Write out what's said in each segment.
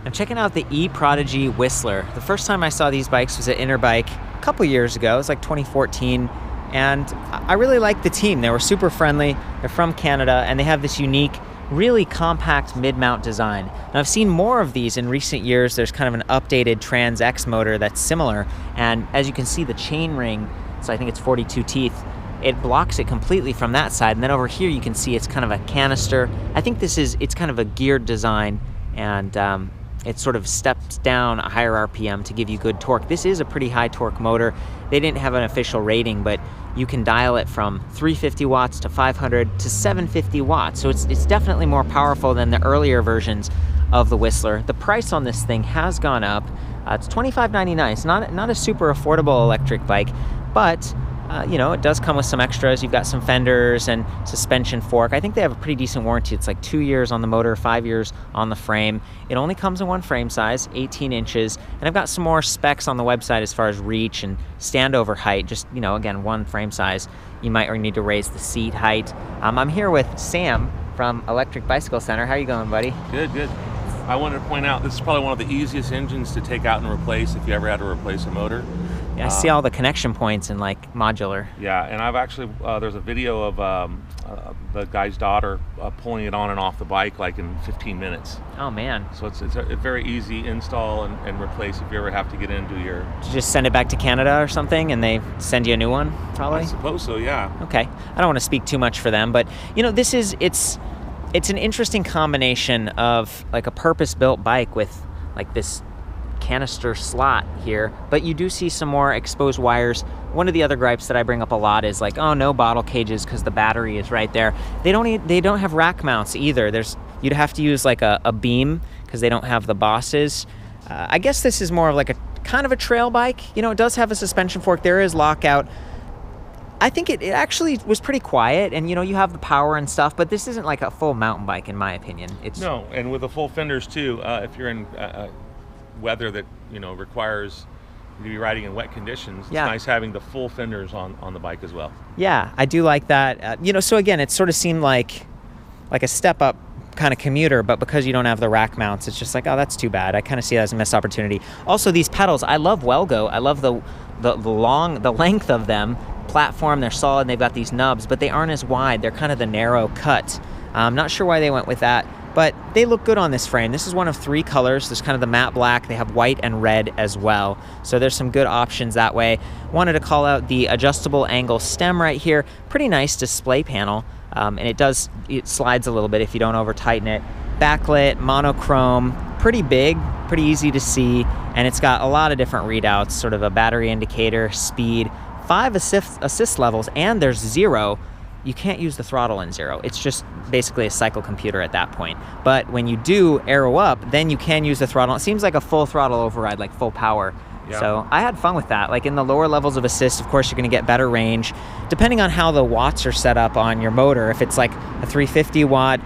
I'm checking out the eProdigy Whistler. The first time I saw these bikes was at Interbike a couple years ago. It was like 2014. And I really liked the team. They were super friendly. They're from Canada, and they have this unique, really compact mid-mount design. Now, I've seen more of these in recent years. There's kind of an updated Trans X motor that's similar. And as you can see, the chain ring, so I think it's 42 teeth, it blocks it completely from that side. And then over here, you can see it's kind of a canister. I think it's kind of a geared design, and it sort of steps down a higher RPM to give you good torque. This is a pretty high torque motor. They didn't have an official rating, but you can dial it from 350 watts to 500 to 750 watts. So it's definitely more powerful than the earlier versions of the Whistler. The price on this thing has gone up. It's $25.99. It's not a super affordable electric bike, but you know, it does come with some extras. You've got some fenders and suspension fork. I think they have a pretty decent warranty. It's like 2 years on the motor, 5 years on the frame. It only comes in one frame size, 18 inches. And I've got some more specs on the website as far as reach and standover height. Just, you know, again, one frame size. You might need to raise the seat height. I'm here with Sam from Electric Bicycle Center. How are you going, buddy? Good, good. I wanted to point out, this is probably one of the easiest engines to take out and replace if you ever had to replace a motor. Yeah, I see all the connection points and like modular. Yeah, and I've actually, there's a video of the guy's daughter pulling it on and off the bike like in 15 minutes. Oh man. So it's a very easy install and replace if you ever have to get into your... Did you just send it back to Canada or something and they send you a new one, probably? I suppose so, yeah. Okay. I don't want to speak too much for them, but you know, it's an interesting combination of like a purpose-built bike with like this canister slot here, but you do see some more exposed wires. One of the other gripes that I bring up a lot is like, oh, no bottle cages because the battery is right there. They don't have rack mounts either. You'd have to use like a beam because they don't have the bosses. I guess this is more of like a kind of a trail bike. You know, it does have a suspension fork. There is lockout. I think it actually was pretty quiet, and you know, you have the power and stuff, but this isn't like a full mountain bike in my opinion. No, and with the full fenders too, if you're in weather that, you know, requires you to be riding in wet conditions, it's nice having the full fenders on the bike as well. Yeah, I do like that. You know, so again, it sort of seemed like a step up kind of commuter, but because you don't have the rack mounts, it's just like, oh, that's too bad. I kind of see that as a missed opportunity. Also, these pedals, I love Welgo. I love the length of them. Platform, they're solid, they've got these nubs, but they aren't as wide. They're kind of the narrow cut. I'm not sure why they went with that, but they look good on this frame. This is one of 3 colors. There's kind of the matte black. They have white and red as well. So there's some good options that way. Wanted to call out the adjustable angle stem right here. Pretty nice display panel. And it slides a little bit if you don't over tighten it. Backlit, monochrome, pretty big, pretty easy to see. And it's got a lot of different readouts, sort of a battery indicator, speed, 5 assist levels, and there's 0. You can't use the throttle in 0. It's just basically a cycle computer at that point. But when you do arrow up, then you can use the throttle. It seems like a full throttle override, like full power. Yeah. So I had fun with that. Like in the lower levels of assist, of course, you're going to get better range. Depending on how the watts are set up on your motor, if it's like a 350 watt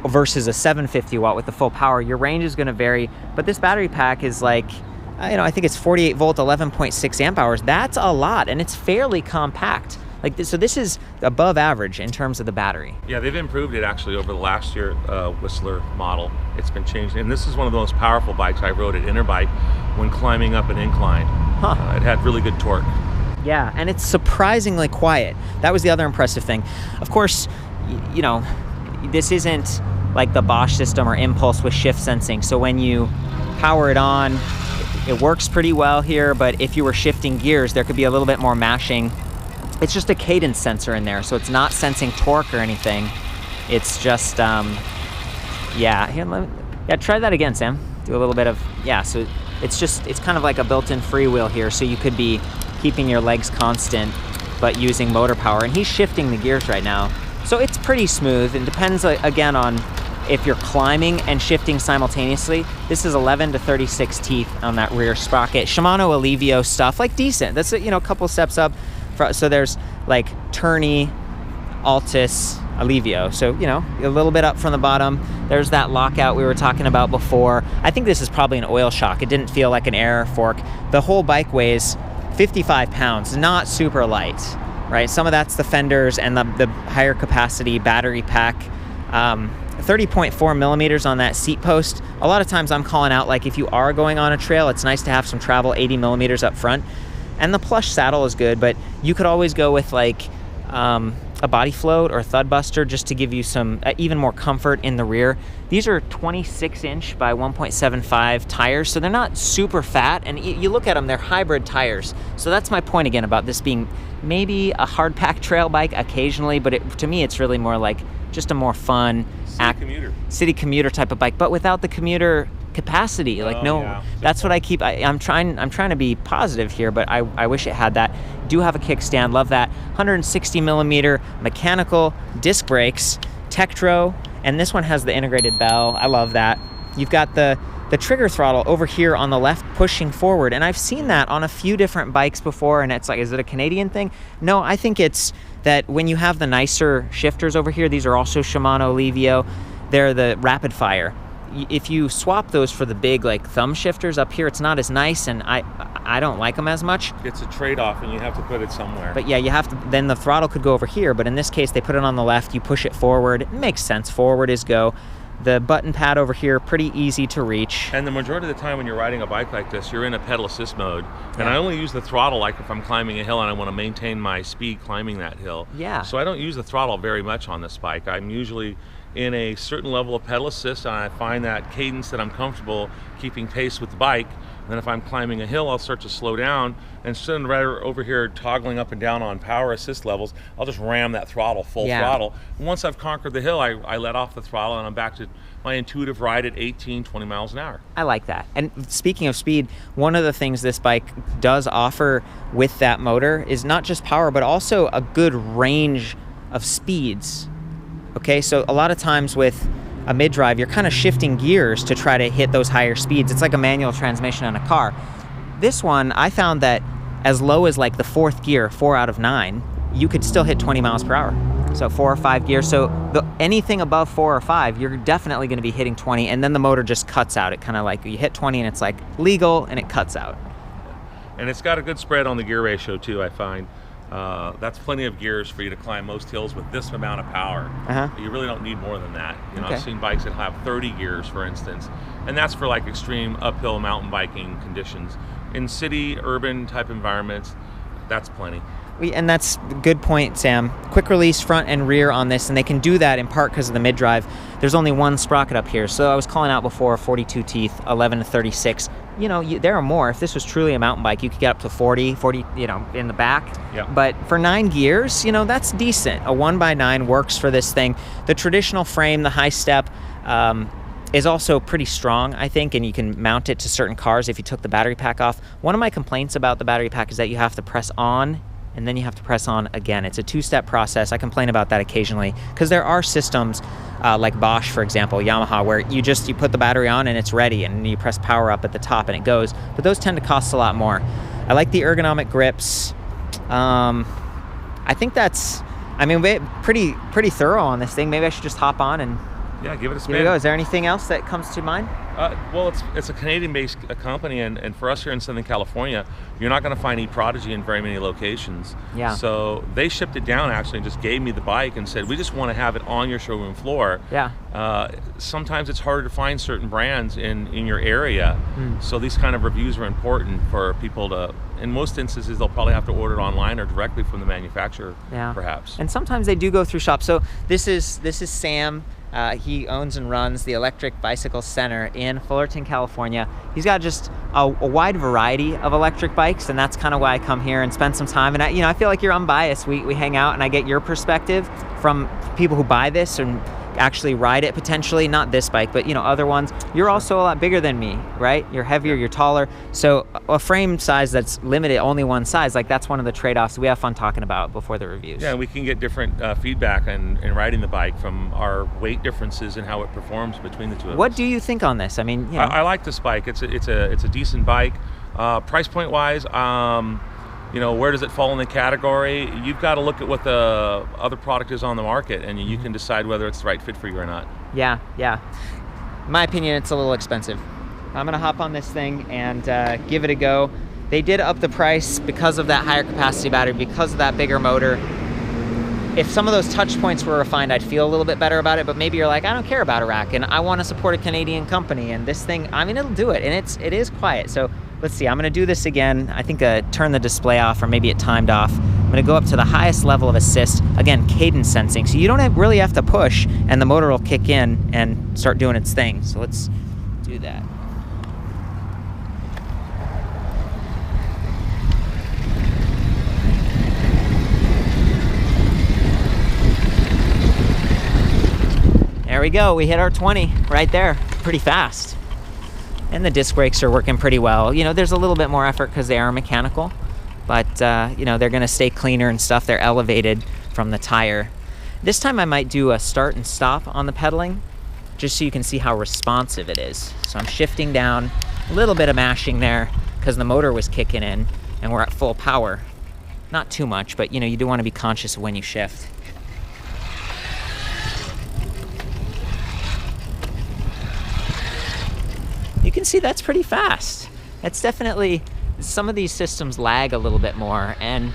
versus a 750 watt with the full power, your range is going to vary. But this battery pack is like, you know, I think it's 48 volt, 11.6 amp hours. That's a lot, and it's fairly compact. Like this, so this is above average in terms of the battery. Yeah, they've improved it actually over the last year Whistler model. It's been changed, and this is one of the most powerful bikes I rode at Interbike when climbing up an incline. It had really good torque. Yeah, and it's surprisingly quiet. That was the other impressive thing. Of course, you know, this isn't like the Bosch system or Impulse with shift sensing. So when you power it on, it works pretty well here, but if you were shifting gears, there could be a little bit more mashing. It's just a cadence sensor in there, so it's not sensing torque or anything. It's just, yeah. Here, try that again, Sam. Do a little bit of, yeah, so it's kind of like a built-in freewheel here, so you could be keeping your legs constant, but using motor power, and he's shifting the gears right now. So it's pretty smooth, and depends, again, on if you're climbing and shifting simultaneously. This is 11 to 36 teeth on that rear sprocket. Shimano Alivio stuff, like decent. That's a, you know, a couple steps up. So there's like Tourney, Altus, Alivio. So, you know, a little bit up from the bottom. There's that lockout we were talking about before. I think this is probably an oil shock. It didn't feel like an air fork. The whole bike weighs 55 pounds, not super light, right? Some of that's the fenders and the higher capacity battery pack. 30.4 millimeters on that seat post. A lot of times I'm calling out, like, if you are going on a trail, it's nice to have some travel 80 millimeters up front. And the plush saddle is good, but you could always go with like a body float or a thud buster just to give you some even more comfort in the rear. These are 26-inch by 1.75 tires, so they're not super fat, and you look at them, they're hybrid tires. So that's my point again about this being maybe a hard pack trail bike occasionally, but to me it's really more like just a more fun city commuter type of bike, but without the commuter capacity. Like, that's what I keep. I'm trying to be positive here, but I wish it had that. Do have a kickstand, love that. 160 millimeter mechanical disc brakes, Tektro, and this one has the integrated bell. I love that. You've got the trigger throttle over here on the left pushing forward, and I've seen that on a few different bikes before, and it's like, is it a Canadian thing? No, I think it's that when you have the nicer shifters over here, these are also Shimano Alivio, they're the rapid fire. If you swap those for the big like thumb shifters up here, it's not as nice, and I don't like them as much. It's a trade-off, and you have to put it somewhere. But yeah, you have to. Then the throttle could go over here, but in this case, they put it on the left. You push it forward. It makes sense. Forward is go. The button pad over here, pretty easy to reach. And the majority of the time when you're riding a bike like this, you're in a pedal assist mode. And I only use the throttle like if I'm climbing a hill and I want to maintain my speed climbing that hill. Yeah. So I don't use the throttle very much on this bike. I'm usually in a certain level of pedal assist, and I find that cadence that I'm comfortable keeping pace with the bike. And then if I'm climbing a hill, I'll start to slow down, and instead of over here toggling up and down on power assist levels, I'll just ram that throttle, full throttle. And once I've conquered the hill, I let off the throttle, and I'm back to my intuitive ride at 18, 20 miles an hour. I like that. And speaking of speed, one of the things this bike does offer with that motor is not just power, but also a good range of speeds. Okay, so a lot of times with a mid-drive, you're kind of shifting gears to try to hit those higher speeds. It's like a manual transmission on a car. This one, I found that as low as like the fourth gear, 4 out of 9, you could still hit 20 miles per hour. So 4 or 5 gears. So anything above 4 or 5, you're definitely going to be hitting 20, and then the motor just cuts out. It kind of like you hit 20 and it's like legal, and it cuts out. And it's got a good spread on the gear ratio too, I find. That's plenty of gears for you to climb most hills with this amount of power. You really don't need more than that. You know, I've seen bikes that have 30 gears, for instance, and that's for like extreme uphill mountain biking conditions. In city, urban type environments, that's plenty. And that's a good point, Sam. Quick release front and rear on this, and they can do that in part because of the mid-drive. There's only one sprocket up here, so I was calling out before 42 teeth, 11 to 36. You know, there are more. If this was truly a mountain bike, you could get up to 40, you know, in the back. Yeah. But for 9 gears, you know, that's decent. A 1x9 works for this thing. The traditional frame, the high step, is also pretty strong, I think, and you can mount it to certain cars if you took the battery pack off. One of my complaints about the battery pack is that you have to press on and then you have to press on again. It's a 2-step process. I complain about that occasionally because there are systems like Bosch, for example, Yamaha, where you put the battery on and it's ready, and you press power up at the top and it goes. But those tend to cost a lot more. I like the ergonomic grips. I think that's, I mean, pretty thorough on this thing. Maybe I should just hop on and give it a spin. Here we go. Is there anything else that comes to mind? Well, it's a Canadian-based company, and for us here in Southern California, you're not going to find eProdigy in very many locations. Yeah. So they shipped it down actually and just gave me the bike and said, we just want to have it on your showroom floor. Yeah. Sometimes it's harder to find certain brands in your area, so these kind of reviews are important for people to. In most instances, they'll probably have to order it online or directly from the manufacturer, perhaps. And sometimes they do go through shops. So this is Sam. He owns and runs the Electric Bicycle Center in Fullerton, California. He's got just a wide variety of electric bikes, and that's kind of why I come here and spend some time. And I feel like you're unbiased. We hang out, and I get your perspective from people who buy this and actually ride it potentially, not this bike, but other ones. You're also a lot bigger than me, right? You're heavier, you're taller. So a frame size that's limited, only one size, like that's one of the trade-offs we have fun talking about before the reviews. Yeah, we can get different feedback in riding the bike from our weight differences and how it performs between the two of us. What do you think on this? I mean, I like this bike. It's a decent bike. Price point wise, where does it fall in the category? You've got to look at what the other product is on the market, and you can decide whether it's the right fit for you or not. Yeah. In my opinion, it's a little expensive. I'm gonna hop on this thing and give it a go. They did up the price because of that higher capacity battery, because of that bigger motor. if some of those touch points were refined, I'd feel a little bit better about it, but maybe you're like, I don't care about a rack, and I want to support a Canadian company, and this thing, I mean, it'll do it, and it is quiet. So let's see, I'm gonna do this again. I think turn the display off, or maybe it timed off. I'm gonna go up to the highest level of assist. Again, cadence sensing, so you don't really have to push, and the motor will kick in and start doing its thing. So let's do that. There we go, we hit our 20 right there, pretty fast. And the disc brakes are working pretty well. You know, there's a little bit more effort because they are mechanical, but you know, they're gonna stay cleaner and stuff. They're elevated from the tire. This time I might do a start and stop on the pedaling, just so you can see how responsive it is. So I'm shifting down, a little bit of mashing there because the motor was kicking in and we're at full power. Not too much, but you know, you do wanna be conscious of when you shift. You can see that's pretty fast. That's definitely, some of these systems lag a little bit more, and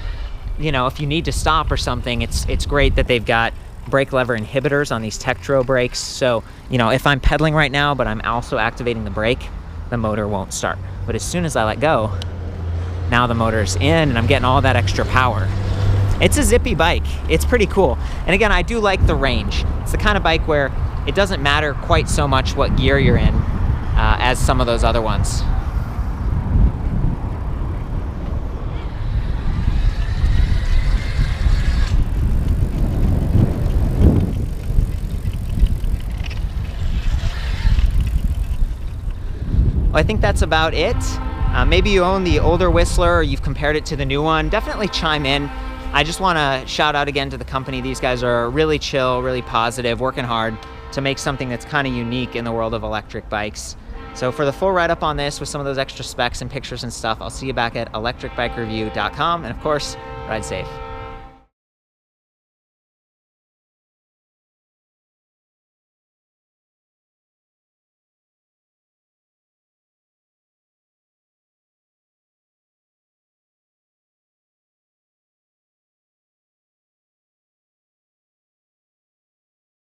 you know, if you need to stop or something, it's great that they've got brake lever inhibitors on these Tektro brakes. So, you know, if I'm pedaling right now, but I'm also activating the brake, the motor won't start. But as soon as I let go, now the motor's in and I'm getting all that extra power. It's a zippy bike. It's pretty cool. And again, I do like the range. It's the kind of bike where it doesn't matter quite so much what gear you're in, as some of those other ones. Well, I think that's about it. Maybe you own the older Whistler or you've compared it to the new one. Definitely chime in. I just want to shout out again to the company. These guys are really chill, really positive, working hard to make something that's kind of unique in the world of electric bikes. So for the full write-up on this with some of those extra specs and pictures and stuff, I'll see you back at ElectricBikeReview.com. And of course, ride safe.